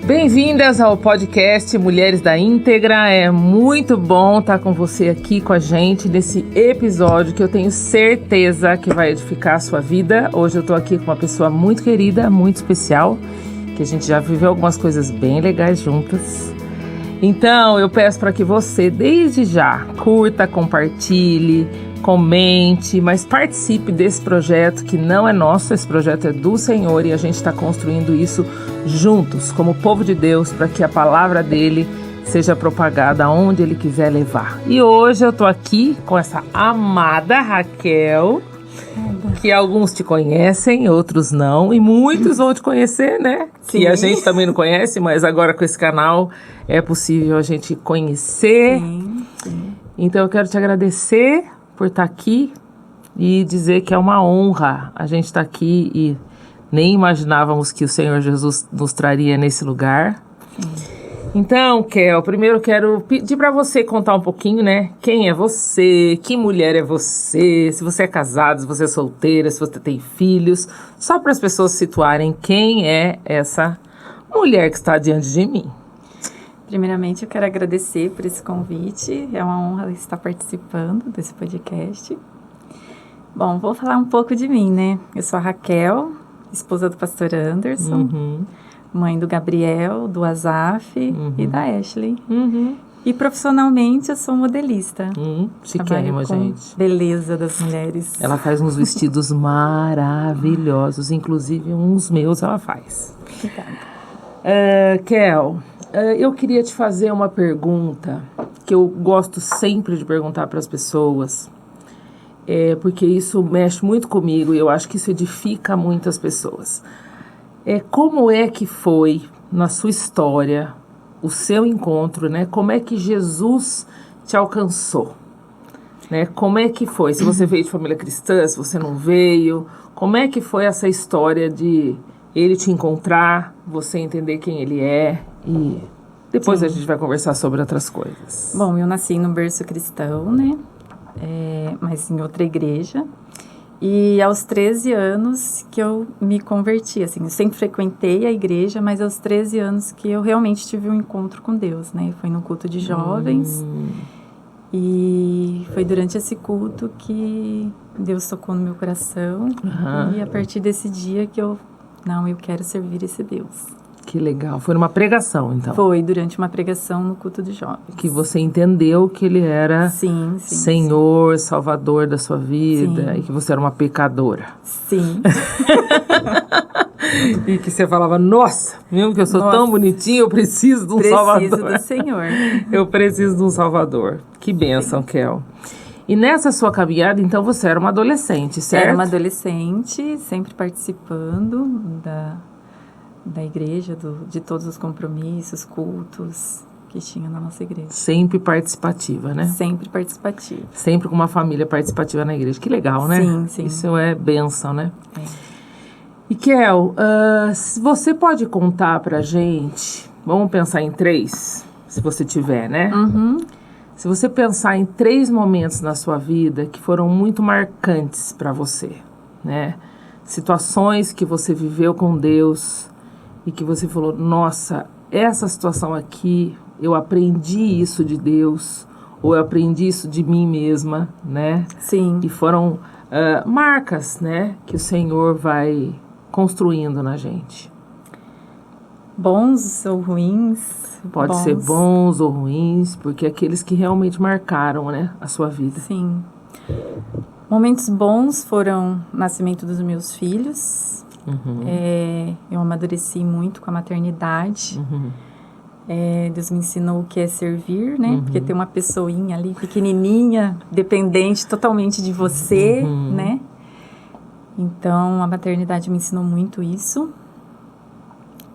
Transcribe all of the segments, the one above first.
Bem-vindas ao podcast Mulheres da Íntegra. É muito bom estar com você aqui com a gente nesse episódio que eu tenho certeza que vai edificar a sua vida. Hoje eu estou aqui com uma pessoa muito querida, muito especial, que a gente já viveu algumas coisas bem legais juntas. Então eu peço para que você, desde já, curta, compartilhe, comente, mas participe desse projeto que não é nosso, esse projeto é do Senhor e a gente está construindo isso juntos, como povo de Deus, para que a palavra dele seja propagada aonde ele quiser levar. E hoje eu tô aqui com essa amada Raquel, que alguns te conhecem, outros não, e muitos vão te conhecer, né? Sim. Que a gente também não conhece, mas agora com esse canal é possível a gente conhecer. Sim. Então eu quero te agradecer por estar aqui e dizer que é uma honra a gente estar aqui e nem imaginávamos que o Senhor Jesus nos traria nesse lugar. Então, Kel, primeiro eu quero pedir para você contar um pouquinho, né? Quem é você, que mulher é você, se você é casado, se você é solteira, se você tem filhos, só para as pessoas situarem quem é essa mulher que está diante de mim. Primeiramente, eu quero agradecer por esse convite. É uma honra estar participando desse podcast. Bom, vou falar um pouco de mim, né? Eu sou a Raquel, esposa do pastor Anderson, mãe do Gabriel, do Asaf e da Ashley. E profissionalmente eu sou modelista. Chiquérrima, Trabalho com gente. beleza das mulheres. Ela faz uns vestidos maravilhosos, inclusive uns meus ela faz. Obrigada. Kel, eu queria te fazer uma pergunta que eu gosto sempre de perguntar para as pessoas, porque isso mexe muito comigo e eu acho que isso edifica muitas pessoas. Como é que foi na sua história o seu encontro, né? Como é que Jesus te alcançou? Né? Como é que foi? Se você veio de família cristã, se você não veio, como é que foi essa história de ele te encontrar, você entender quem ele é e depois a gente vai conversar sobre outras coisas. Bom, eu nasci no berço cristão, né? Mas em outra igreja. E aos 13 anos que eu me converti, assim, eu sempre frequentei a igreja, mas aos 13 anos que eu realmente tive um encontro com Deus, né? Foi no culto de jovens. E foi durante esse culto que Deus tocou no meu coração. E a partir desse dia que eu quero servir esse Deus. Que legal. Foi numa pregação, então? Foi, durante uma pregação no culto de jovens. Que você entendeu que ele era Senhor, Salvador da sua vida, e que você era uma pecadora. Sim. E que você falava, nossa, mesmo que eu sou tão bonitinha, eu preciso de um Salvador. Preciso do Senhor. Eu preciso de um Salvador. Que bênção, Kel. E nessa sua caminhada, então, você era uma adolescente, certo? Era uma adolescente, sempre participando da igreja, de todos os compromissos, cultos que tinha na nossa igreja. Sempre participativa, né? Sempre participativa. Sempre com uma família participativa na igreja. Que legal, né? Sim. Isso é bênção, né? E, Kel, você pode contar pra gente, vamos pensar em 3, se você tiver, né? Se você pensar em 3 momentos na sua vida que foram muito marcantes pra você, né? Situações que você viveu com Deus e que você falou, nossa, essa situação aqui, eu aprendi isso de Deus, ou eu aprendi isso de mim mesma, né? Sim. E foram marcas, né, que o Senhor vai construindo na gente. Bons ou ruins? Pode ser bons ou ruins, porque aqueles que realmente marcaram, né, a sua vida. Sim. Momentos bons foram o nascimento dos meus filhos. Eu amadureci muito com a maternidade. Deus me ensinou o que é servir, né? Porque tem uma pessoinha ali, pequenininha, dependente totalmente de você, né? Então, a maternidade me ensinou muito isso.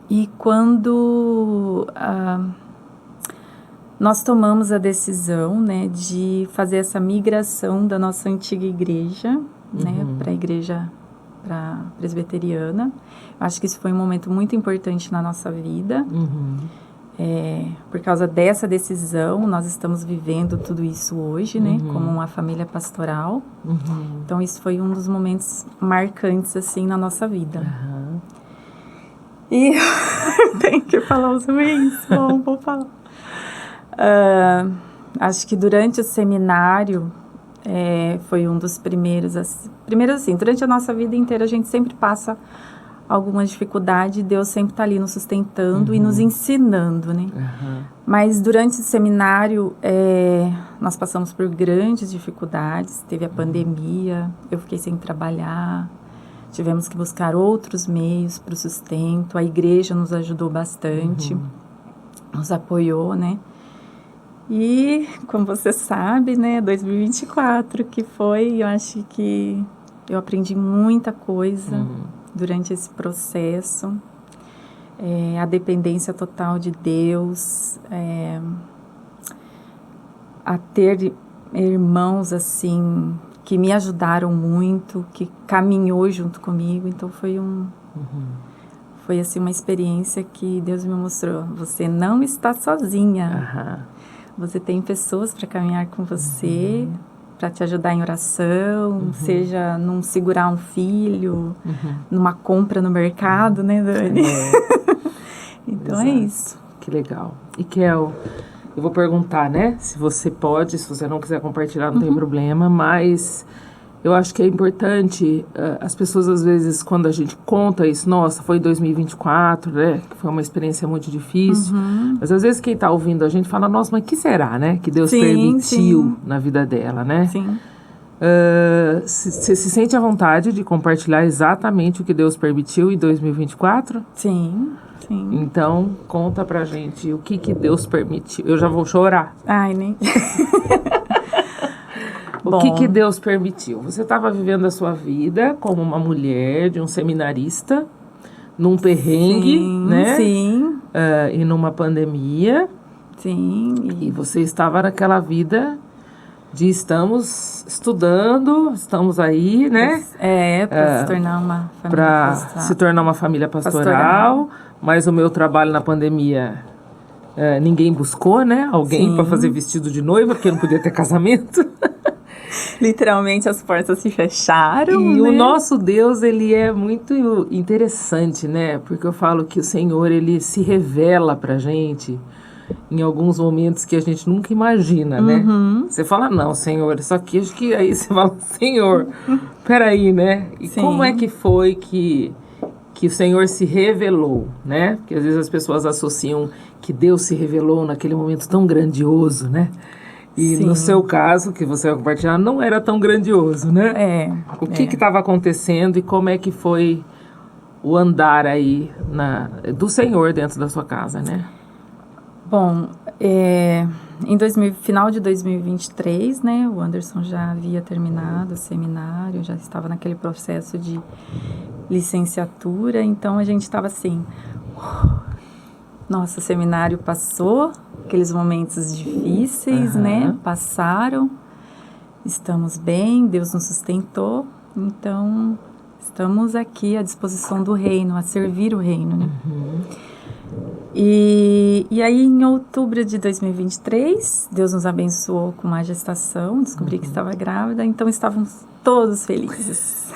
E quando nós tomamos a decisão, né, de fazer essa migração da nossa antiga igreja, né, para a igreja presbiteriana, acho que isso foi um momento muito importante na nossa vida. Por causa dessa decisão, nós estamos vivendo tudo isso hoje, né? Como uma família pastoral. Então, isso foi um dos momentos marcantes, assim, na nossa vida. E tenho que falar os ruins, vou falar. Acho que durante o seminário foi um dos primeiros assim, durante a nossa vida inteira a gente sempre passa alguma dificuldade e Deus sempre está ali nos sustentando e nos ensinando, né? Mas durante o seminário nós passamos por grandes dificuldades, teve a pandemia, eu fiquei sem trabalhar, tivemos que buscar outros meios para o sustento, a igreja nos ajudou bastante, nos apoiou, né? E, como você sabe, né, 2024, que foi, eu acho que eu aprendi muita coisa durante esse processo, a dependência total de Deus, a ter irmãos, assim, que me ajudaram muito, que caminhou junto comigo, então foi foi, assim, uma experiência que Deus me mostrou, você não está sozinha. Você tem pessoas para caminhar com você, para te ajudar em oração, seja num segurar um filho, numa compra no mercado, né, Dani? Então Exato. É isso. Que legal. E Kel, eu vou perguntar, né, se você pode, se você não quiser compartilhar, não tem problema, mas eu acho que é importante, as pessoas às vezes, quando a gente conta isso, nossa, foi 2024, né, que foi uma experiência muito difícil, mas às vezes quem está ouvindo a gente fala, nossa, mas que será, né, que Deus permitiu na vida dela, né? Sim. Você se sente à vontade de compartilhar exatamente o que Deus permitiu em 2024? Sim. Então, conta pra gente o que Deus permitiu. Eu já vou chorar. Ai, nem... O que Deus permitiu? Você estava vivendo a sua vida como uma mulher de um seminarista, num perrengue, né? Sim. E numa pandemia. Sim. E você estava naquela vida de estamos estudando, estamos aí, né? Para se tornar uma família Para se tornar uma família pastoral. Mas o meu trabalho na pandemia, ninguém buscou, né? Alguém para fazer vestido de noiva, porque não podia ter casamento. Literalmente as portas se fecharam, E né? o nosso Deus, ele é muito interessante, né? Porque eu falo que o Senhor, ele se revela pra gente em alguns momentos que a gente nunca imagina, né? Você fala, não, Senhor, isso aqui, acho que aí você fala, Senhor, peraí, né? E como é que foi que o Senhor se revelou, né? Porque às vezes as pessoas associam que Deus se revelou naquele momento tão grandioso, né? E no seu caso, que você vai compartilhar, não era tão grandioso, né? O que estava acontecendo e como é que foi o andar aí do Senhor dentro da sua casa, né? Bom, final de 2023, né, o Anderson já havia terminado o seminário, já estava naquele processo de licenciatura, então a gente estava assim, nossa, o seminário passou, aqueles momentos difíceis, né, passaram, estamos bem, Deus nos sustentou, então estamos aqui à disposição do reino, a servir o reino, né? E aí, em outubro de 2023, Deus nos abençoou com uma gestação, descobri que estava grávida, então estávamos todos felizes.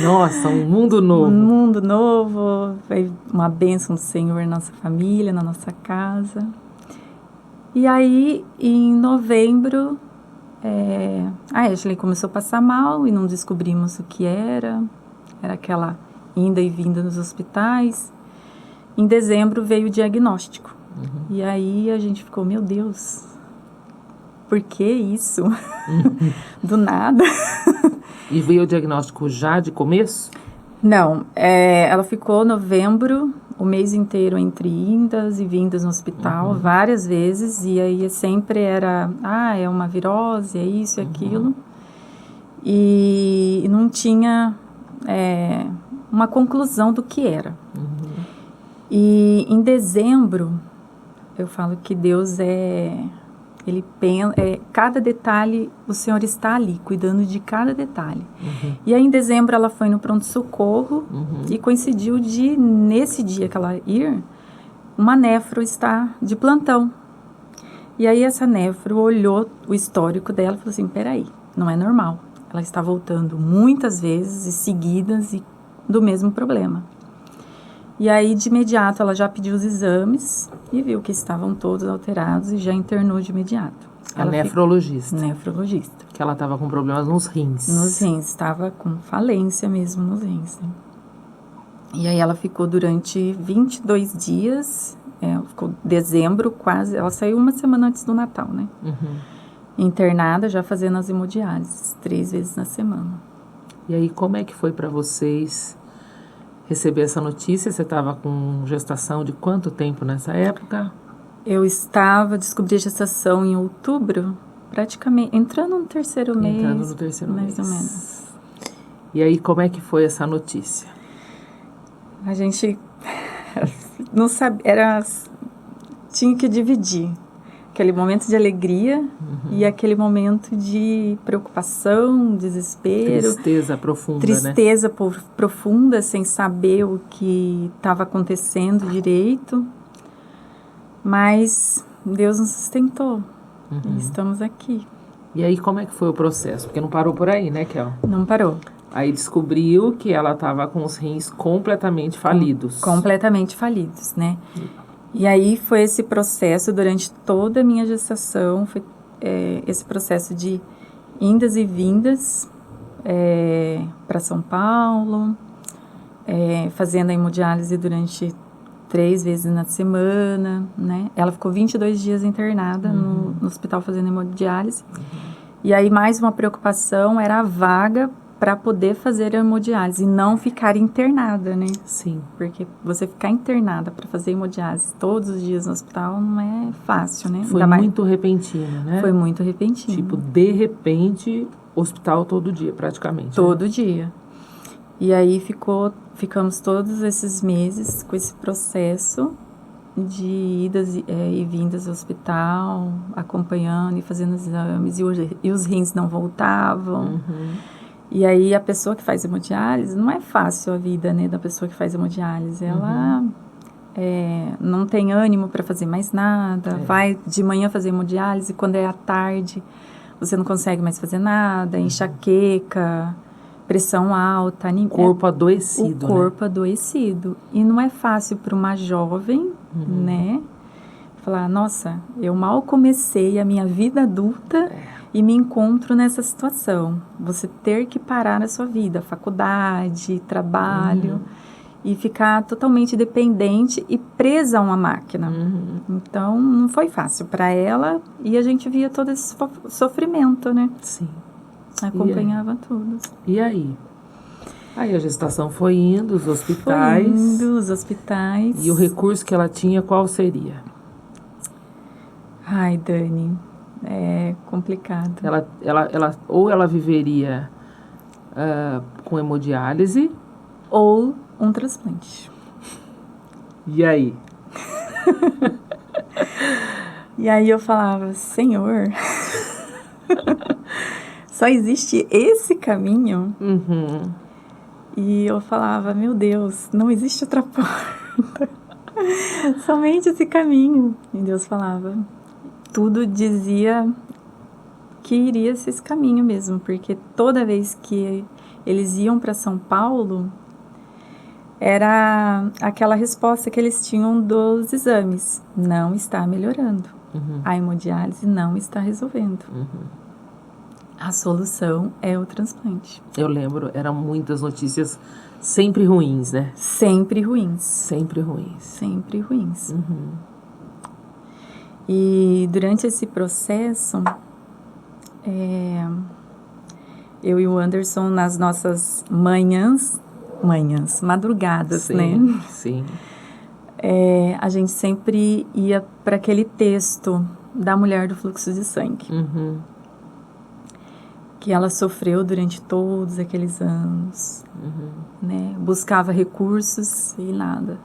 Nossa, um mundo novo. Um mundo novo, foi uma bênção do Senhor na nossa família, na nossa casa. E aí, em novembro, a Ashley começou a passar mal e não descobrimos o que era aquela inda e vinda nos hospitais. Em dezembro veio o diagnóstico. E aí a gente ficou, meu Deus, por que isso? Do nada. E veio o diagnóstico já de começo? Não, ela ficou novembro, o mês inteiro entre indas e vindas no hospital, várias vezes. E aí sempre era, é uma virose, é isso e aquilo. E não tinha uma conclusão do que era. E em dezembro, eu falo que Deus ele pensa, cada detalhe, o Senhor está ali, cuidando de cada detalhe. E aí em dezembro ela foi no pronto-socorro e coincidiu nesse dia que ela ir, uma nefro está de plantão. E aí essa nefro olhou o histórico dela e falou assim, peraí, não é normal. Ela está voltando muitas vezes e seguidas e do mesmo problema. E aí, de imediato, ela já pediu os exames e viu que estavam todos alterados e já internou de imediato. A nefrologista. Nefrologista. Que ela estava com problemas nos rins. Nos rins, estava com falência mesmo nos rins, né? E aí ela ficou durante 22 dias, ficou dezembro quase, ela saiu uma semana antes do Natal, né? Internada, já fazendo as hemodiálises, 3 vezes na semana. E aí, como é que foi para vocês receber essa notícia? Você estava com gestação de quanto tempo nessa época? Eu descobri a gestação em outubro, praticamente, entrando no terceiro mês. Entrando no terceiro mês. Mais ou menos. E aí, como é que foi essa notícia? A gente não sabia, tinha que dividir aquele momento de alegria e aquele momento de preocupação, desespero. Tristeza profunda, Tristeza profunda, sem saber o que estava acontecendo direito. Mas Deus nos sustentou. E estamos aqui. E aí, como é que foi o processo? Porque não parou por aí, né, Kel? Não parou. Aí descobriu que ela estava com os rins completamente falidos. Completamente falidos, né? E aí foi esse processo durante toda a minha gestação, foi esse processo de indas e vindas para São Paulo, fazendo a hemodiálise durante 3 vezes na semana, né? Ela ficou 22 dias internada no hospital fazendo hemodiálise. E aí mais uma preocupação era a vaga para poder fazer a hemodiálise e não ficar internada, né? Sim. Porque você ficar internada para fazer hemodiálise todos os dias no hospital não é fácil, né? Foi muito repentino, né? Foi muito repentino. Tipo, de repente, hospital todo dia, praticamente. Todo dia. E aí ficamos todos esses meses com esse processo de idas e vindas ao hospital, acompanhando e fazendo exames, e os rins não voltavam. E aí a pessoa que faz hemodiálise, não é fácil a vida, né, da pessoa que faz hemodiálise. Ela não tem ânimo para fazer mais nada, vai de manhã fazer hemodiálise, quando é à tarde você não consegue mais fazer nada, enxaqueca, pressão alta, corpo adoecido, o corpo adoecido. E não é fácil para uma jovem, né, falar, nossa, eu mal comecei a minha vida adulta e me encontro nessa situação. Você ter que parar a sua vida, faculdade, trabalho, e ficar totalmente dependente e presa a uma máquina. Então, não foi fácil para ela, e a gente via todo esse sofrimento, né? Sim. Acompanhava tudo. E aí? Aí a gestação foi indo, os hospitais. Foi indo, os hospitais. E o recurso que ela tinha, qual seria? Ai, Dani, é complicado. Ou ela viveria com hemodiálise. Ou um transplante. E aí? E aí eu falava, Senhor, só existe esse caminho? E eu falava, meu Deus, não existe outra porta. Somente esse caminho. E Deus falava, tudo dizia que iria ser esse caminho mesmo, porque toda vez que eles iam para São Paulo, era aquela resposta que eles tinham dos exames. Não está melhorando. A hemodiálise não está resolvendo. A solução é o transplante. Eu lembro, eram muitas notícias sempre ruins, né? Sempre ruins. Sempre ruins. Sempre ruins. E durante esse processo, eu e o Anderson, nas nossas madrugadas, sim, né? Sim. A gente sempre ia para aquele texto da mulher do fluxo de sangue. Que ela sofreu durante todos aqueles anos, né? Buscava recursos e nada.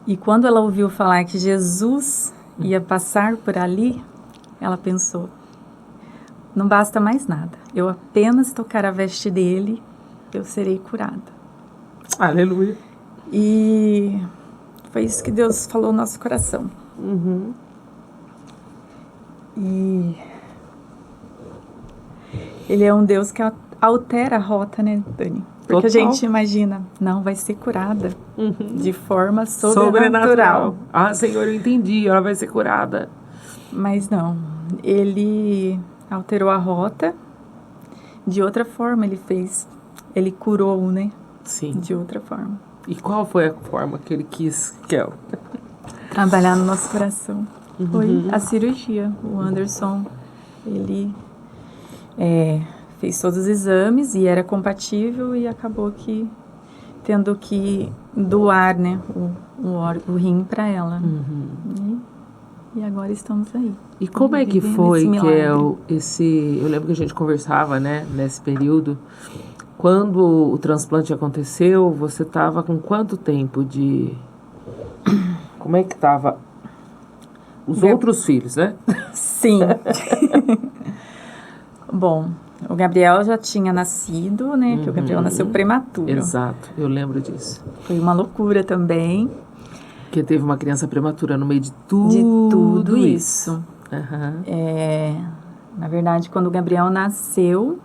E quando ela ouviu falar que Jesus ia passar por ali, ela pensou, não basta mais nada. Eu apenas tocar a veste dele, eu serei curada. Aleluia. E foi isso que Deus falou no nosso coração. E Ele é um Deus que altera a rota, né, Dani? Porque Total. a gente imagina, não, vai ser curada de forma sobrenatural. Ah, Senhor, eu entendi, ela vai ser curada. Mas não, ele alterou a rota de outra forma, ele curou, né? Sim. De outra forma. E qual foi a forma que ele quis, Kel? Trabalhar no nosso coração. Foi a cirurgia. O Anderson, ele fez todos os exames e era compatível e acabou que tendo que doar, né, o rim para ela. E agora estamos aí. E como é que vivendo foi, esse Kel, eu lembro que a gente conversava, né, nesse período, quando o transplante aconteceu, você estava com quanto tempo de... Como é que estava os outros filhos, né? Sim. Bom, o Gabriel já tinha nascido, né? Que o Gabriel nasceu prematuro. Exato, eu lembro disso. Foi uma loucura também. Porque teve uma criança prematura no meio de tudo, De tudo isso. Aham. Na verdade, quando o Gabriel nasceu,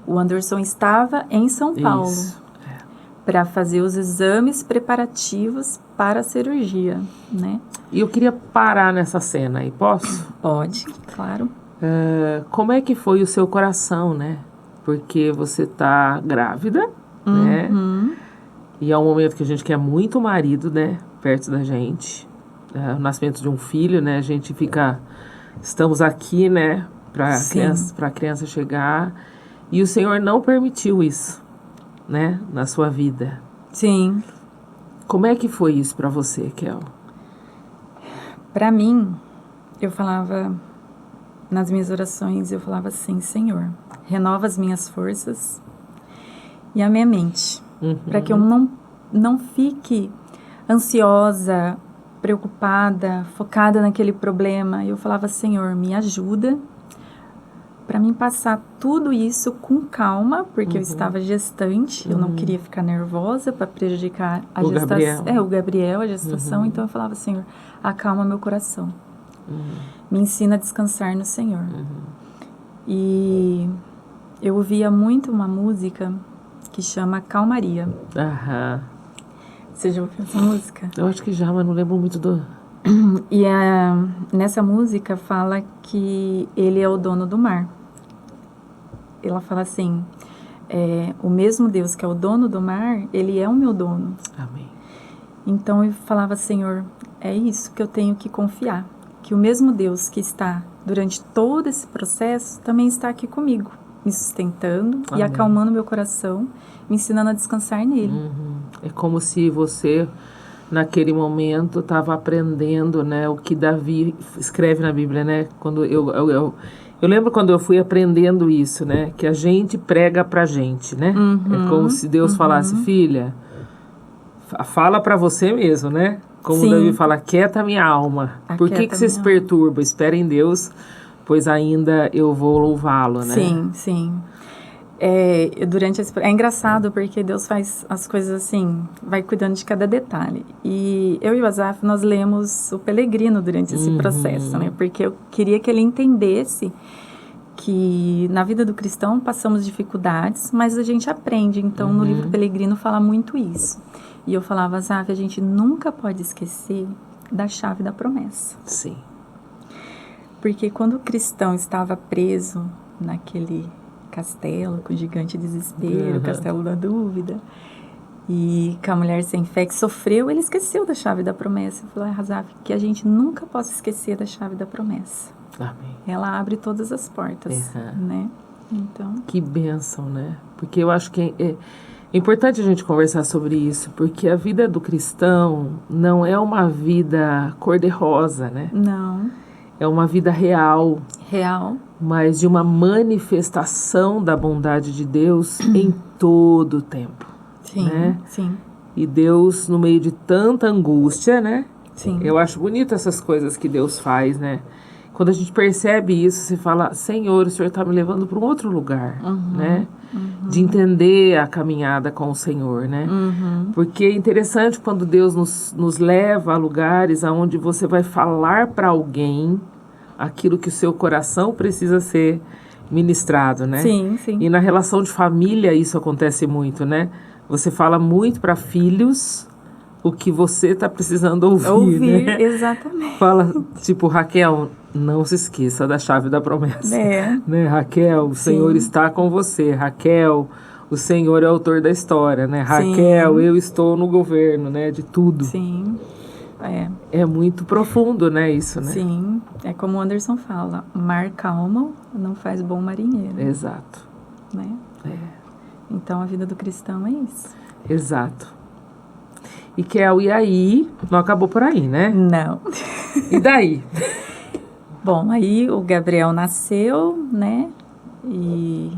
o Anderson estava em São Paulo Isso. para fazer os exames preparativos para a cirurgia, né? E eu queria parar nessa cena aí, posso? Pode, claro. Como é que foi o seu coração, né? Porque você tá grávida, né? E é um momento que a gente quer muito o marido, né? Perto da gente. O nascimento de um filho, né? A gente fica... Estamos aqui, né? Para a criança chegar. E o Senhor não permitiu isso, né? Na sua vida. Sim. Como é que foi isso para você, Kel? Para mim, eu falava... Nas minhas orações, eu falava assim, Senhor, renova as minhas forças e a minha mente, para que eu não fique ansiosa, preocupada, focada naquele problema. Eu falava, Senhor, me ajuda para mim passar tudo isso com calma, porque eu estava gestante, eu não queria ficar nervosa para prejudicar a gestação. O Gabriel, a gestação. Então eu falava, Senhor, acalma meu coração. Me ensina a descansar no Senhor. E eu ouvia muito uma música que chama Calmaria. Você já ouviu essa música? Eu acho que já, mas não lembro muito do... E nessa música fala que ele é o dono do mar. Ela fala assim, o mesmo Deus que é o dono do mar, ele é o meu dono. Amém. Então eu falava, Senhor, é isso que eu tenho que confiar. Que o mesmo Deus que está durante todo esse processo também está aqui comigo, me sustentando e acalmando meu coração, me ensinando a descansar nele. É como se você, naquele momento, estava aprendendo, né, o que Davi escreve na Bíblia, né? Quando eu lembro quando eu fui aprendendo isso, né? Que a gente prega pra gente, né? É como se Deus falasse, filha, fala pra você mesmo, né? Como Sim. Davi fala, quieta minha alma. Por que você se perturba? Espera em Deus, pois ainda eu vou louvá-lo, né? Sim, sim. É engraçado porque Deus faz as coisas assim, vai cuidando de cada detalhe. E eu e o Azaf, nós lemos o Pelegrino durante esse processo, né? Porque eu queria que ele entendesse que na vida do cristão passamos dificuldades, mas a gente aprende. Então, no livro Pelegrino fala muito isso. E eu falava, Azaf, a gente nunca pode esquecer da chave da promessa. Sim. Porque quando o cristão estava preso naquele castelo, com o gigante desespero, o castelo da dúvida, e com a mulher sem fé que sofreu, ele esqueceu da chave da promessa. Eu falei, Azaf, que a gente nunca possa esquecer da chave da promessa. Amém. Ela abre todas as portas, né? Então... Que bênção, né? Porque eu acho que é importante a gente conversar sobre isso, porque a vida do cristão não é uma vida cor-de-rosa, né? Não. É uma vida real. Real. Mas de uma manifestação da bondade de Deus em todo o tempo. Sim, né? sim. E Deus, no meio de tanta angústia, né? Sim. Eu acho bonito essas coisas que Deus faz, né? Quando a gente percebe isso, você fala, Senhor, o Senhor está me levando para um outro lugar, né? De entender a caminhada com o Senhor, né? Porque é interessante quando Deus nos leva a lugares onde você vai falar para alguém aquilo que o seu coração precisa ser ministrado, né? Sim, sim. E na relação de família isso acontece muito, né? Você fala muito para filhos o que você está precisando ouvir, né? Exatamente. Fala, tipo, Raquel, não se esqueça da chave da promessa. Né? Raquel, o Senhor está com você. Raquel, o Senhor é o autor da história, né? Raquel, eu estou no governo, né? De tudo. Sim. É muito profundo, né? Isso, né? Sim. É como o Anderson fala, mar calmo não faz bom marinheiro. Exato. Né? Então, a vida do cristão é isso. Exato. E Kel, e aí? Não acabou por aí, né? Não. E daí? Bom, aí o Gabriel nasceu, né? E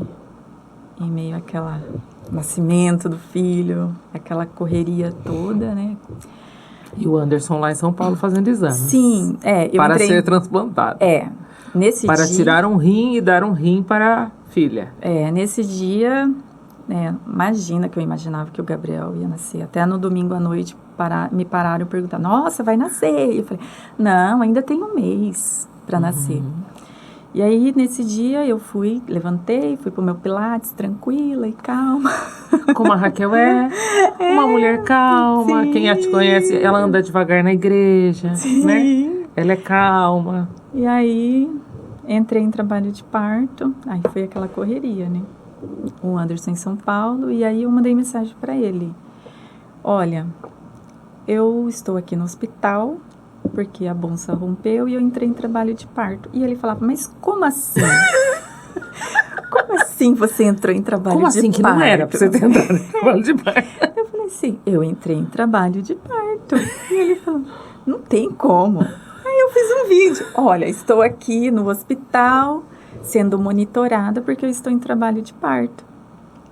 em meio àquela nascimento do filho, aquela correria toda, né? E o Anderson lá em São Paulo fazendo exames. Sim, para ser transplantado. Nesse para dia... tirar um rim e dar um rim para a filha. Nesse dia, imagina que eu imaginava que o Gabriel ia nascer. Até no domingo à noite me pararam e perguntaram, nossa, vai nascer? E eu falei, não, ainda tem um mês para nascer. E aí, nesse dia, eu levantei, fui pro meu pilates, tranquila e calma. Como a Raquel uma mulher calma. Sim. Quem a te conhece, ela anda devagar na igreja, sim. né? Ela é calma. E aí, entrei em trabalho de parto, aí foi aquela correria, né? O Anderson em São Paulo, e aí eu mandei mensagem para ele. Olha, eu estou aqui no hospital, porque a bolsa rompeu e eu entrei em trabalho de parto. E ele falava, mas como assim? Como assim você entrou em trabalho de parto? Como assim que não era pra você ter entrado em trabalho de parto? Eu falei assim, eu entrei em trabalho de parto. E ele falou, não tem como. Aí eu fiz um vídeo. Olha, estou aqui no hospital, sendo monitorada porque eu estou em trabalho de parto.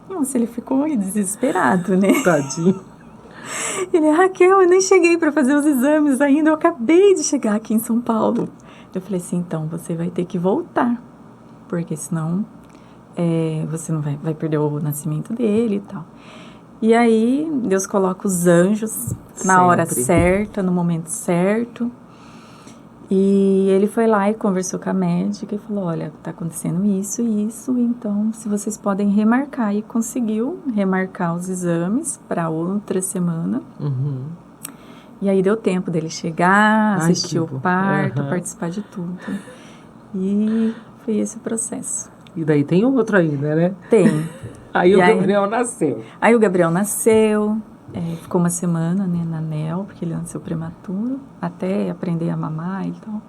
Nossa, ele ficou desesperado, né? Tadinho. Ele, Raquel, eu nem cheguei para fazer os exames ainda, eu acabei de chegar aqui em São Paulo. Eu falei assim, então você vai ter que voltar, porque senão você não vai perder o nascimento dele e tal. E aí, Deus coloca os anjos na hora certa, no momento certo. E ele foi lá e conversou com a médica e falou, olha, tá acontecendo isso e isso, então se vocês podem remarcar. E conseguiu remarcar os exames para outra semana. E aí deu tempo dele chegar, assistir o parto, participar de tudo. E foi esse o processo. E daí tem outro ainda, né? Tem. Aí o Gabriel nasceu. Aí o Gabriel nasceu. Ficou uma semana, né, na NEL, porque ele nasceu prematuro, até aprender a mamar e tal.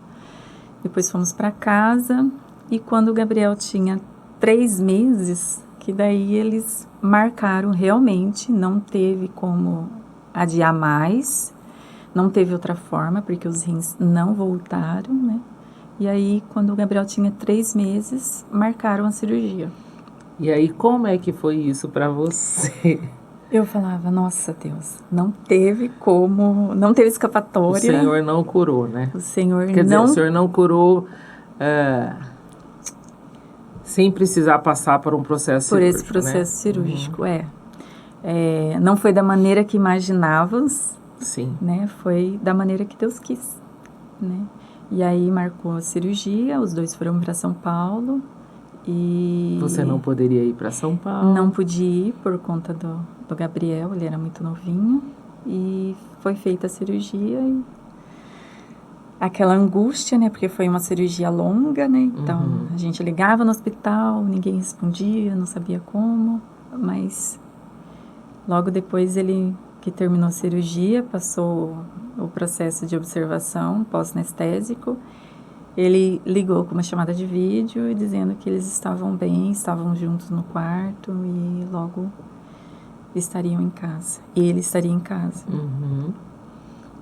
Depois fomos para casa, e quando o Gabriel tinha 3 meses, que daí eles marcaram realmente, não teve como adiar mais, não teve outra forma, porque os rins não voltaram, né? E aí, quando o Gabriel tinha 3 meses, marcaram a cirurgia. E aí, como é que foi isso para você? Eu falava, nossa Deus, não teve como, não teve escapatória. O Senhor não curou, né? O Senhor Quer dizer, o Senhor não curou sem precisar passar por um processo cirúrgico, por esse processo cirúrgico, não foi da maneira que imaginávamos, sim, né? Foi da maneira que Deus quis, né? E aí marcou a cirurgia, os dois foram para São Paulo. E você não poderia ir para São Paulo? Não podia ir por conta do Gabriel, ele era muito novinho. E foi feita a cirurgia e aquela angústia, né? Porque foi uma cirurgia longa, né? Então, a gente ligava no hospital, ninguém respondia, não sabia como. Mas logo depois ele, que terminou a cirurgia, passou o processo de observação pós-anestésico. Ele ligou com uma chamada de vídeo e dizendo que eles estavam bem, estavam juntos no quarto e logo estariam em casa. Ele estaria em casa.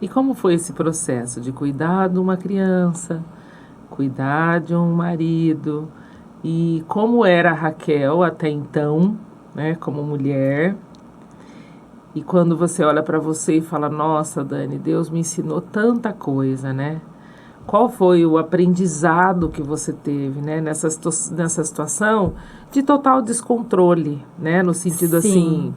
E como foi esse processo de cuidar de uma criança, cuidar de um marido? E como era a Raquel até então, né, como mulher? E quando você olha para você e fala, nossa, Dani, Deus me ensinou tanta coisa, né? Qual foi o aprendizado que você teve, né, nessa situação de total descontrole, né, no sentido assim,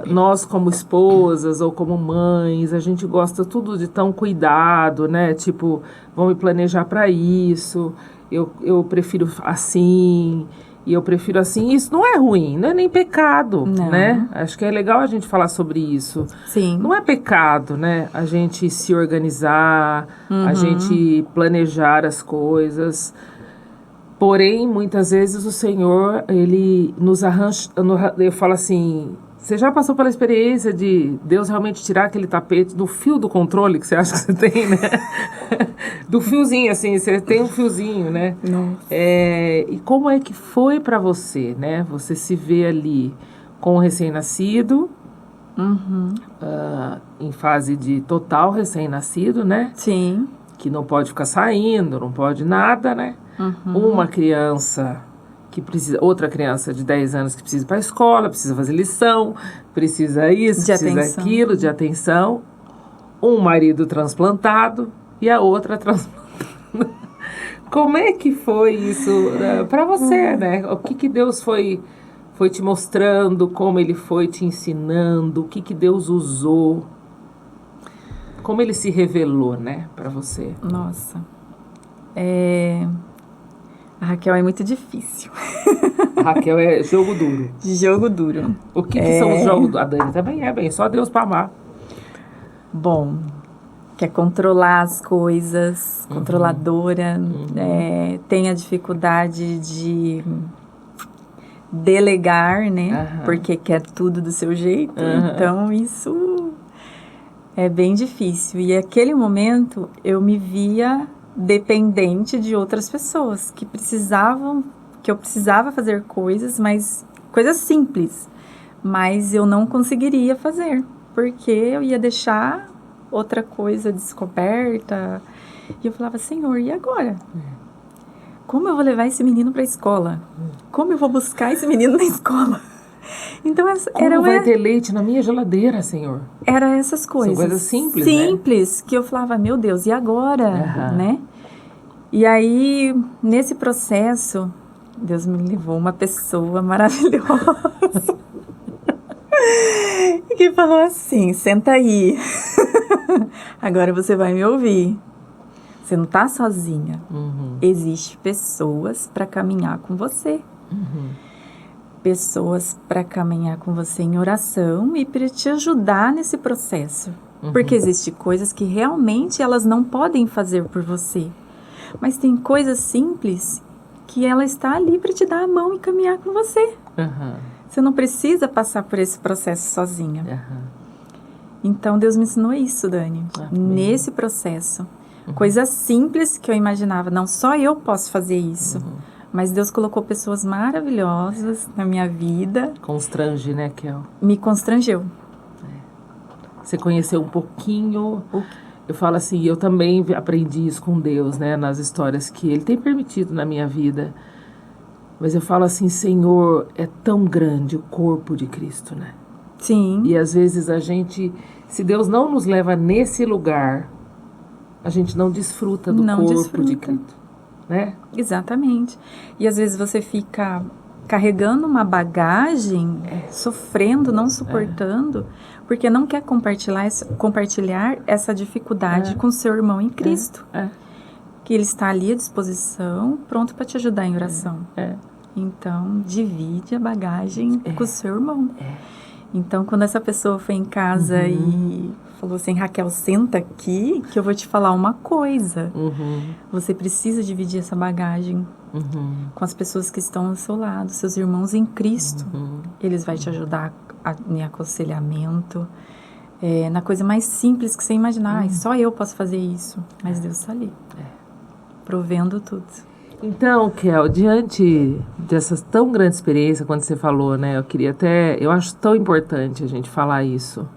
nós como esposas ou como mães, a gente gosta tudo de tão cuidado, né, tipo, vamos me planejar para isso, eu prefiro assim, e eu prefiro assim. Isso não é ruim, não é nem pecado, Não. né? Acho que é legal a gente falar sobre isso. Sim. Não é pecado, né? A gente se organizar, a gente planejar as coisas. Porém, muitas vezes o Senhor, Ele nos arranja. Eu falo assim, você já passou pela experiência de Deus realmente tirar aquele tapete do fio do controle que você acha que você tem, né? Do fiozinho, assim, você tem um fiozinho, né? Nossa. E como é que foi para você, né? Você se vê ali com o recém-nascido, em fase de total recém-nascido, né? Sim. Que não pode ficar saindo, não pode nada, né? Uma criança que precisa, outra criança de 10 anos que precisa ir para a escola, precisa fazer lição, precisa isso, De precisa atenção. aquilo, de atenção. Um marido transplantado e a outra transplantada. Como é que foi isso para você, né? O que Deus foi te mostrando, como Ele foi te ensinando, o que Deus usou, como Ele se revelou, né, para você? Nossa. A Raquel é muito difícil. Raquel é jogo duro. Jogo duro. O que são os jogos? A Dani também é bem, só Deus para amar. Bom, quer controlar as coisas, controladora, tem a dificuldade de delegar, né? Porque quer tudo do seu jeito. Então, isso é bem difícil. E naquele momento, eu me via dependente de outras pessoas que eu precisava fazer coisas, mas coisas simples, mas eu não conseguiria fazer, porque eu ia deixar outra coisa descoberta. E eu falava, Senhor, e agora? Como eu vou levar esse menino para a escola? Como eu vou buscar esse menino na escola? Então, Como vai ter leite na minha geladeira, Senhor? Era essas coisas. São coisas simples, né? Que eu falava, meu Deus, e agora? Né? E aí, nesse processo, Deus me levou uma pessoa maravilhosa que falou assim, senta aí, agora você vai me ouvir. Você não tá sozinha. Existem pessoas para caminhar com você. Pessoas para caminhar com você em oração e para te ajudar nesse processo. Porque existem coisas que realmente elas não podem fazer por você. Mas tem coisas simples que ela está ali para te dar a mão e caminhar com você. Você não precisa passar por esse processo sozinha. Então, Deus me ensinou isso, Dani. Nesse processo. Coisas simples que eu imaginava, não só eu posso fazer isso. Mas Deus colocou pessoas maravilhosas na minha vida. Constrange, né, Kel? Me constrangeu. Você conheceu um pouquinho... Eu falo assim, eu também aprendi isso com Deus, né? Nas histórias que Ele tem permitido na minha vida. Mas eu falo assim, Senhor, é tão grande o corpo de Cristo, né? Sim. E às vezes a gente, se Deus não nos leva nesse lugar, a gente não desfruta do corpo de Cristo, né? Exatamente. E às vezes você fica carregando uma bagagem, sofrendo, não suportando, porque não quer compartilhar essa dificuldade com seu irmão em Cristo. Que ele está ali à disposição, pronto para te ajudar em oração. Então, divide a bagagem com o seu irmão. Então, quando essa pessoa foi em casa e falou assim, Raquel, senta aqui que eu vou te falar uma coisa. Você precisa dividir essa bagagem com as pessoas que estão ao seu lado, seus irmãos em Cristo. Eles vão te ajudar em aconselhamento, na coisa mais simples que você imaginar. Só eu posso fazer isso, mas Deus está ali, provendo tudo. Então, Kel, diante dessa tão grande experiência, quando você falou, né, eu acho tão importante a gente falar isso,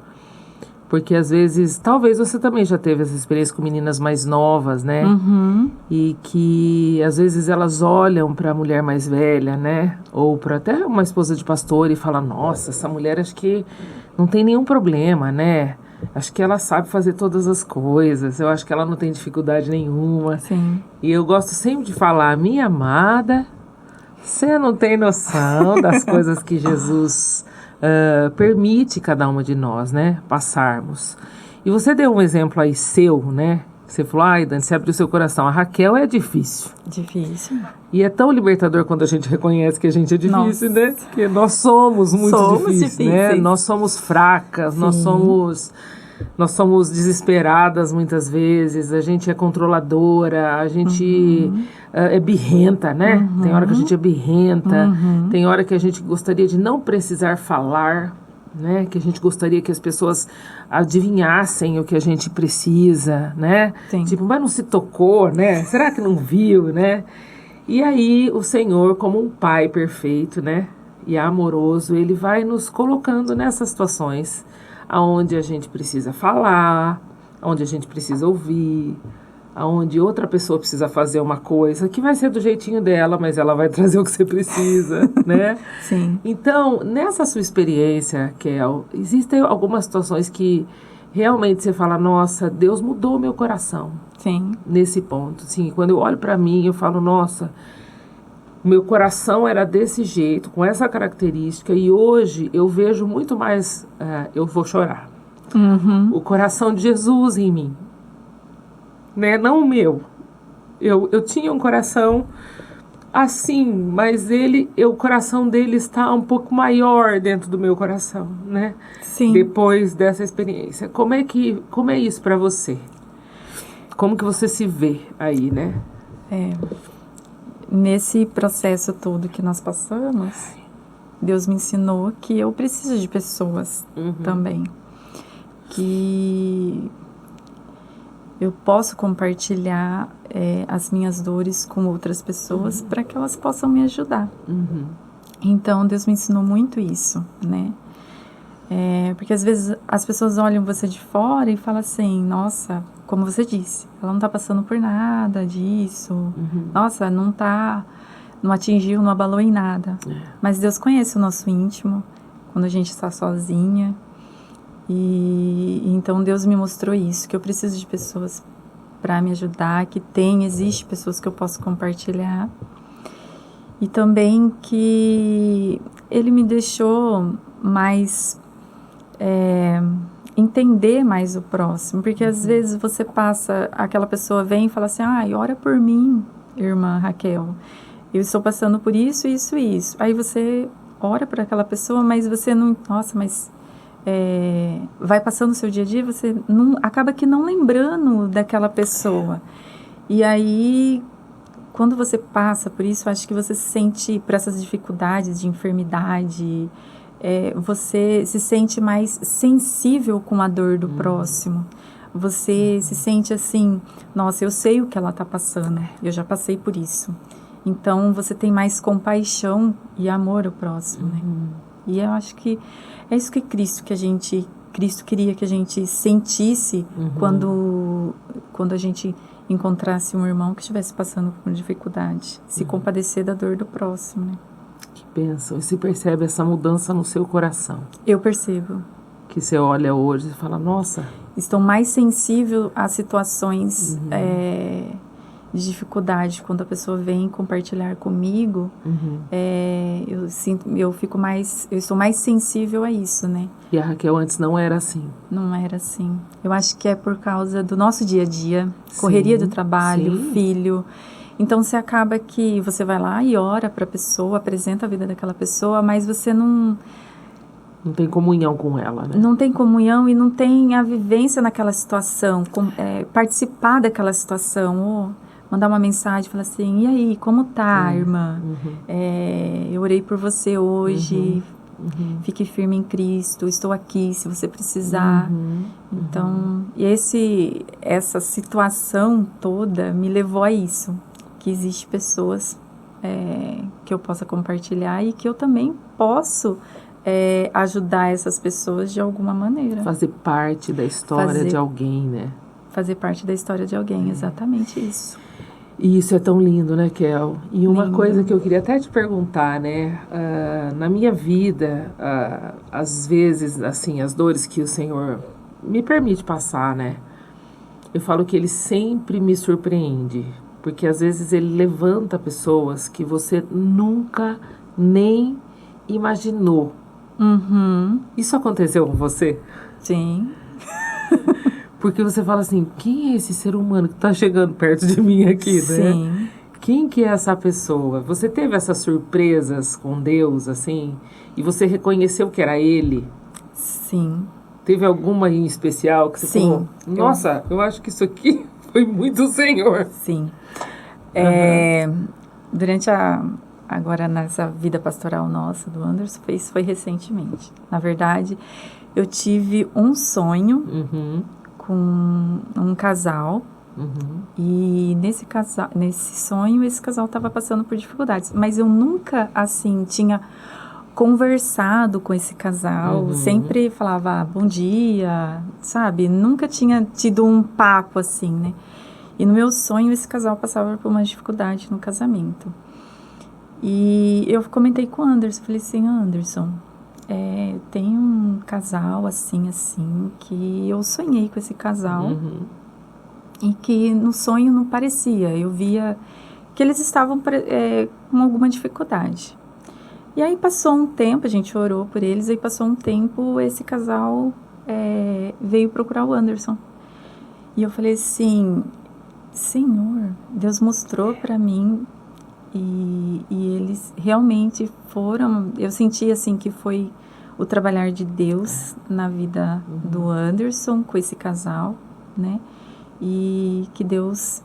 porque às vezes, talvez você também já teve essa experiência com meninas mais novas, né, e que às vezes elas olham para a mulher mais velha, né, ou para até uma esposa de pastor e falam, nossa, essa mulher acho que não tem nenhum problema, né, acho que ela sabe fazer todas as coisas, eu acho que ela não tem dificuldade nenhuma. Sim. E eu gosto sempre de falar, minha amada, você não tem noção das coisas que Jesus permite cada uma de nós, né, passarmos. E você deu um exemplo aí seu, né, Você falou, ai, Dani, você abriu seu coração. A Raquel é difícil. Difícil. E é tão libertador quando a gente reconhece que a gente é difícil, né? Porque nós somos muito difíceis, né? Nós somos fracas, nós somos desesperadas muitas vezes, a gente é controladora, a gente é birrenta, né? Tem hora que a gente é birrenta, tem hora que a gente gostaria de não precisar falar, né? Que a gente gostaria que as pessoas adivinhassem o que a gente precisa, né? Sim. Tipo, mas não se tocou, né? Será que não viu, né? E aí o Senhor, como um pai perfeito, né? E amoroso, ele vai nos colocando nessas situações aonde a gente precisa falar, aonde a gente precisa ouvir, aonde outra pessoa precisa fazer uma coisa que vai ser do jeitinho dela, mas ela vai trazer o que você precisa, né? Sim. Então, nessa sua experiência, Kel, existem algumas situações que realmente você fala, nossa, Deus mudou o meu coração. Sim. Nesse ponto, sim. Quando eu olho para mim, eu falo, nossa, meu coração era desse jeito, com essa característica, e hoje eu vejo muito mais, eu vou chorar. O coração de Jesus em mim, né? Não o meu. Eu tinha um coração assim, mas o coração dele está um pouco maior dentro do meu coração, né? Sim. Depois dessa experiência. Como é isso para você? Como que você se vê aí, né? Nesse processo todo que nós passamos, Deus me ensinou que eu preciso de pessoas também. Que eu posso compartilhar as minhas dores com outras pessoas para que elas possam me ajudar. Então, Deus me ensinou muito isso, né? Porque às vezes as pessoas olham você de fora e falam assim, nossa, como você disse, ela não tá passando por nada disso, nossa, não atingiu, não abalou em nada. Mas Deus conhece o nosso íntimo, quando a gente está sozinha, e então Deus me mostrou isso, que eu preciso de pessoas para me ajudar, que existe pessoas que eu posso compartilhar, e também que Ele me deixou mais entender mais o próximo, porque às vezes você passa, aquela pessoa vem e fala assim, ora por mim, irmã Raquel, eu estou passando por isso, isso e isso. Aí você ora por aquela pessoa, mas você não, vai passando o seu dia a dia, você não, acaba que não lembrando daquela pessoa. E aí, quando você passa por isso, acho que você se sente, por essas dificuldades de enfermidade, você se sente mais sensível com a dor do próximo. Você se sente assim, nossa, eu sei o que ela está passando, eu já passei por isso. Então, você tem mais compaixão e amor ao próximo, né? E eu acho que é isso que Cristo queria que a gente sentisse quando a gente encontrasse um irmão que estivesse passando por dificuldade. Se compadecer da dor do próximo, né? Que bênção. E se percebe essa mudança no seu coração? Eu percebo. Que você olha hoje e fala, nossa... Estou mais sensível a situações de dificuldade. Quando a pessoa vem compartilhar comigo, eu estou mais sensível a isso, né? E a Raquel antes não era assim? Não era assim. Eu acho que é por causa do nosso dia a dia, correria do trabalho, filho. Então, você acaba que você vai lá e ora para a pessoa, apresenta a vida daquela pessoa, mas você não tem comunhão com ela, né? Não tem comunhão e não tem a vivência naquela situação, participar daquela situação, mandar uma mensagem, falar assim, e aí, como tá, irmã? Eu orei por você hoje, fique firme em Cristo, estou aqui se você precisar. Então, essa situação toda me levou a isso, que existem pessoas que eu possa compartilhar e que eu também posso ajudar essas pessoas de alguma maneira. Fazer parte da história de alguém, né? Fazer parte da história de alguém, exatamente isso. E isso é tão lindo, né, Kel? E uma coisa que eu queria até te perguntar, né? Na minha vida, às vezes, assim, as dores que o Senhor me permite passar, né? Eu falo que Ele sempre me surpreende. Porque às vezes Ele levanta pessoas que você nunca nem imaginou. Isso aconteceu com você? Sim. Porque você fala assim, quem é esse ser humano que tá chegando perto de mim aqui, né? Sim. Quem que é essa pessoa? Você teve essas surpresas com Deus, assim? E você reconheceu que era Ele? Sim. Teve alguma em especial que você Sim. falou, nossa, eu acho que isso aqui foi muito o Senhor. Sim. Durante agora nessa vida pastoral nossa do Anderson, isso foi recentemente. Na verdade, eu tive um sonho com um casal. E nesse sonho, esse casal estava passando por dificuldades. Mas eu nunca, assim, tinha conversado com esse casal. Sempre falava, bom dia, sabe? Nunca tinha tido um papo assim, né? E no meu sonho, esse casal passava por uma dificuldade no casamento. E eu comentei com o Anderson, falei assim, Anderson, tem um casal assim, que eu sonhei com esse casal. E que no sonho não parecia, eu via que eles estavam com alguma dificuldade. E aí passou um tempo, a gente orou por eles, aí passou um tempo, esse casal veio procurar o Anderson. E eu falei assim, Senhor, Deus mostrou para mim e eles realmente foram, eu senti assim que foi o trabalhar de Deus na vida do Anderson com esse casal, né? E que Deus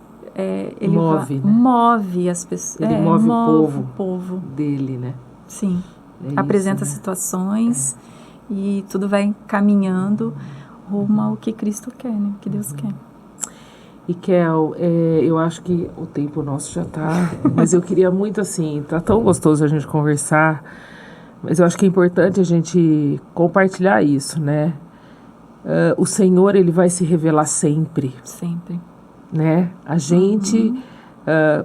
ele move as pessoas, ele move o povo dele, né? Sim, apresenta isso, né? Situações e tudo vai caminhando rumo ao que Cristo quer, né? Que Deus quer. E Kel, eu acho que o tempo nosso já tá, mas eu queria muito assim, tá tão gostoso a gente conversar, mas eu acho que é importante a gente compartilhar isso, né? O Senhor, Ele vai se revelar sempre. Sempre. Né? A gente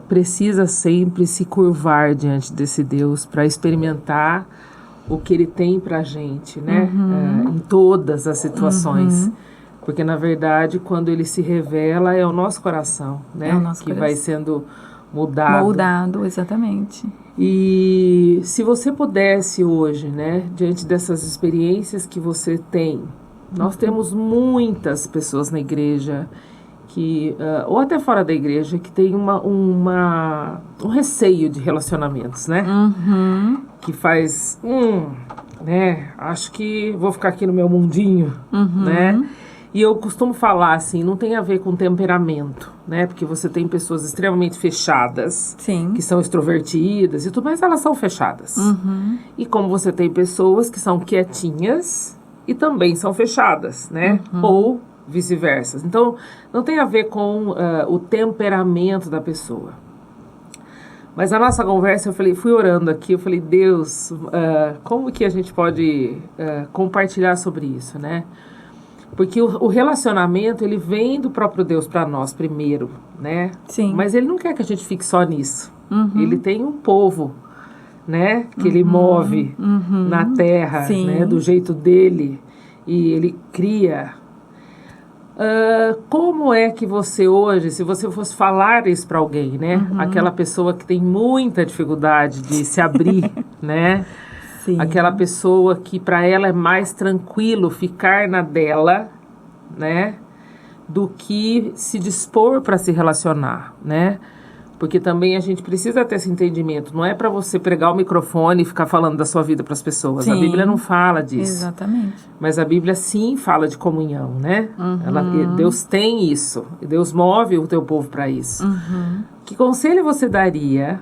precisa sempre se curvar diante desse Deus para experimentar o que Ele tem para a gente, né? Em todas as situações. Porque, na verdade, quando Ele se revela, é o nosso coração, né? É o nosso coração. Vai sendo moldado. Moldado, exatamente. E se você pudesse hoje, né? Diante dessas experiências que você tem, nós temos muitas pessoas na igreja que, ou até fora da igreja, que tem um receio de relacionamentos, né? Que faz, né? Acho que vou ficar aqui no meu mundinho, né? E eu costumo falar assim, não tem a ver com temperamento, né? Porque você tem pessoas extremamente fechadas, Sim. que são extrovertidas e tudo, mas elas são fechadas. E como você tem pessoas que são quietinhas e também são fechadas, né? Ou vice-versa. Então, não tem a ver com o temperamento da pessoa. Mas a nossa conversa, fui orando aqui, eu falei, Deus, como que a gente pode compartilhar sobre isso, né? Porque o relacionamento, ele vem do próprio Deus para nós primeiro, né? Sim. Mas Ele não quer que a gente fique só nisso. Ele tem um povo, né? Que Ele move na terra, né? Do jeito dele. E Ele cria. Como é que você hoje, se você fosse falar isso para alguém, né? Aquela pessoa que tem muita dificuldade de se abrir, né? Sim. Aquela pessoa que para ela é mais tranquilo ficar na dela, né? Do que se dispor para se relacionar, né? Porque também a gente precisa ter esse entendimento. Não é para você pregar o microfone e ficar falando da sua vida para as pessoas. Sim. A Bíblia não fala disso. Exatamente. Mas a Bíblia sim fala de comunhão, né? Deus tem isso. Deus move o teu povo para isso. Que conselho você daria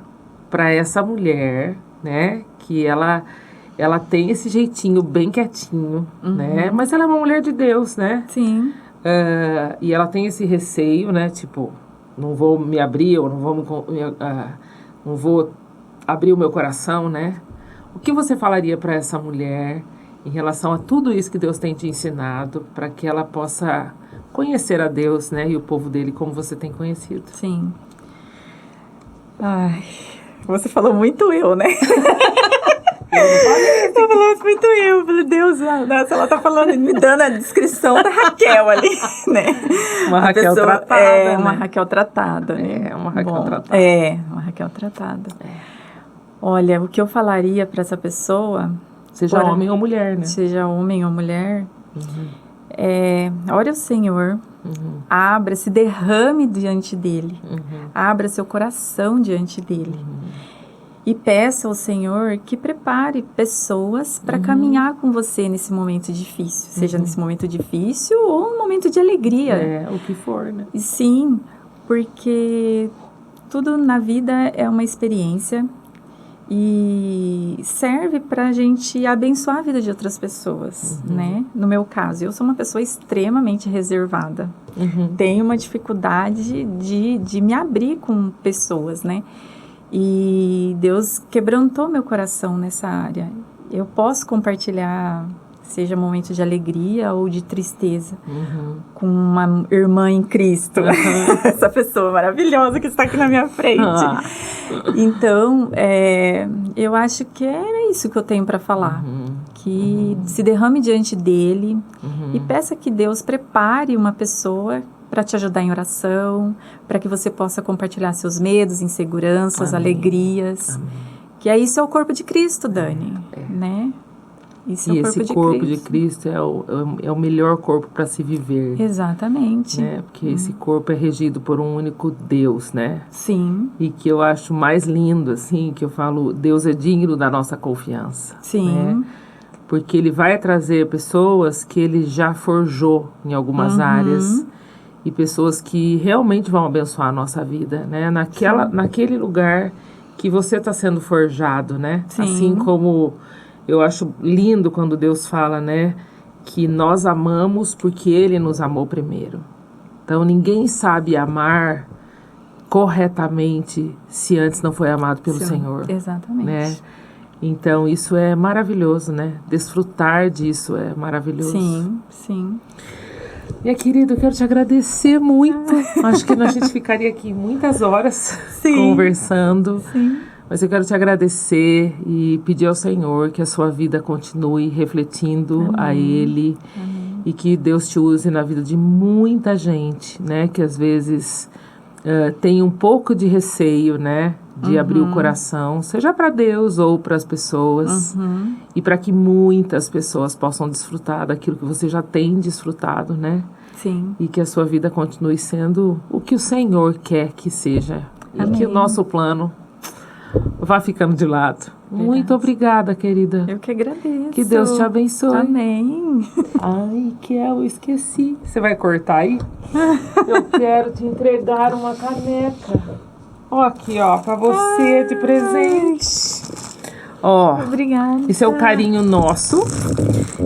para essa mulher, né? Que ela tem esse jeitinho bem quietinho, né? Mas ela é uma mulher de Deus, né? Sim. E ela tem esse receio, né? Tipo, não vou me abrir, ou não vou abrir o meu coração, né? O que você falaria para essa mulher em relação a tudo isso que Deus tem te ensinado, para que ela possa conhecer a Deus, né? E o povo dele como você tem conhecido? Sim. Ai, você falou muito eu, né? Eu falando muito eu, falei, Deus, nossa, ela tá falando, me dando a descrição da Raquel ali, né? Uma Raquel tratada, né? Uma Raquel tratada, né? Uma Raquel tratada. Uma Raquel tratada. Olha, o que eu falaria para essa pessoa... Seja homem ou mulher, né? Seja homem ou mulher, Ore ao Senhor, abra, se derrame diante dele, abra seu coração diante dele e peça ao Senhor que prepare pessoas para caminhar com você nesse momento difícil, seja nesse momento difícil ou um momento de alegria. O que for, né? E sim, porque tudo na vida é uma experiência e serve para a gente abençoar a vida de outras pessoas, né? No meu caso, eu sou uma pessoa extremamente reservada. Tenho uma dificuldade de me abrir com pessoas, né? E Deus quebrantou meu coração nessa área. Eu posso compartilhar, seja momento de alegria ou de tristeza, com uma irmã em Cristo. Essa pessoa maravilhosa que está aqui na minha frente. Então, eu acho que era isso que eu tenho para falar. Que se derrame diante dele e peça que Deus prepare uma pessoa para te ajudar em oração, para que você possa compartilhar seus medos, inseguranças, alegrias. Que é isso é o corpo de Cristo, Dani, né? Isso é o corpo esse corpo de Cristo é o melhor corpo para se viver. Exatamente. Né? Porque esse corpo é regido por um único Deus, né? Sim. E que eu acho mais lindo, assim, que eu falo, Deus é digno da nossa confiança. Sim. Né? Porque Ele vai trazer pessoas que Ele já forjou em algumas áreas e pessoas que realmente vão abençoar a nossa vida, né? Naquele lugar que você está sendo forjado, né? Sim. Assim como eu acho lindo quando Deus fala, né? Que nós amamos porque Ele nos amou primeiro. Então, ninguém sabe amar corretamente se antes não foi amado pelo Senhor. Exatamente. Né? Então, isso é maravilhoso, né? Desfrutar disso é maravilhoso. Sim, sim. Minha querida, eu quero te agradecer muito. Acho que a gente ficaria aqui muitas horas conversando. Sim. Mas eu quero te agradecer e pedir ao Senhor que a sua vida continue refletindo a Ele. E que Deus te use na vida de muita gente, né? Que às vezes tem um pouco de receio, né? De abrir o coração, seja para Deus ou para as pessoas. E para que muitas pessoas possam desfrutar daquilo que você já tem desfrutado, né? Sim. E que a sua vida continue sendo o que o Senhor quer que seja. Amém. E que o nosso plano vá ficando de lado. Verdade. Muito obrigada, querida. Eu que agradeço. Que Deus te abençoe. Amém. Ai, eu esqueci. Você vai cortar aí? Eu quero te entregar uma caneca. Ó, aqui, ó, pra você de presente. Ó, obrigada. Esse é o carinho nosso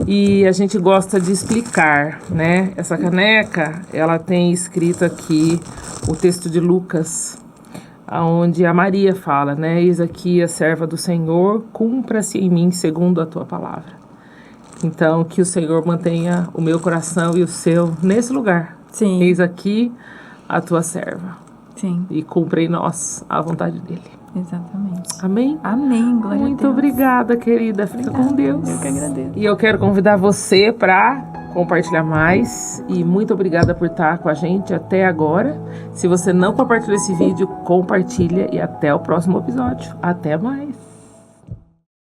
e a gente gosta de explicar, né? Essa caneca, ela tem escrito aqui o texto de Lucas, onde a Maria fala, né? Eis aqui a serva do Senhor, cumpra-se em mim segundo a tua palavra. Então, que o Senhor mantenha o meu coração e o seu nesse lugar. Sim. Eis aqui a tua serva. Sim. E cumpra em nós a vontade dele. Exatamente. Amém? Amém, glória a Deus. Muito obrigada, querida. Fica com Deus. Eu que agradeço. E eu quero convidar você para compartilhar mais. E muito obrigada por estar com a gente até agora. Se você não compartilhou esse vídeo, compartilha e até o próximo episódio. Até mais.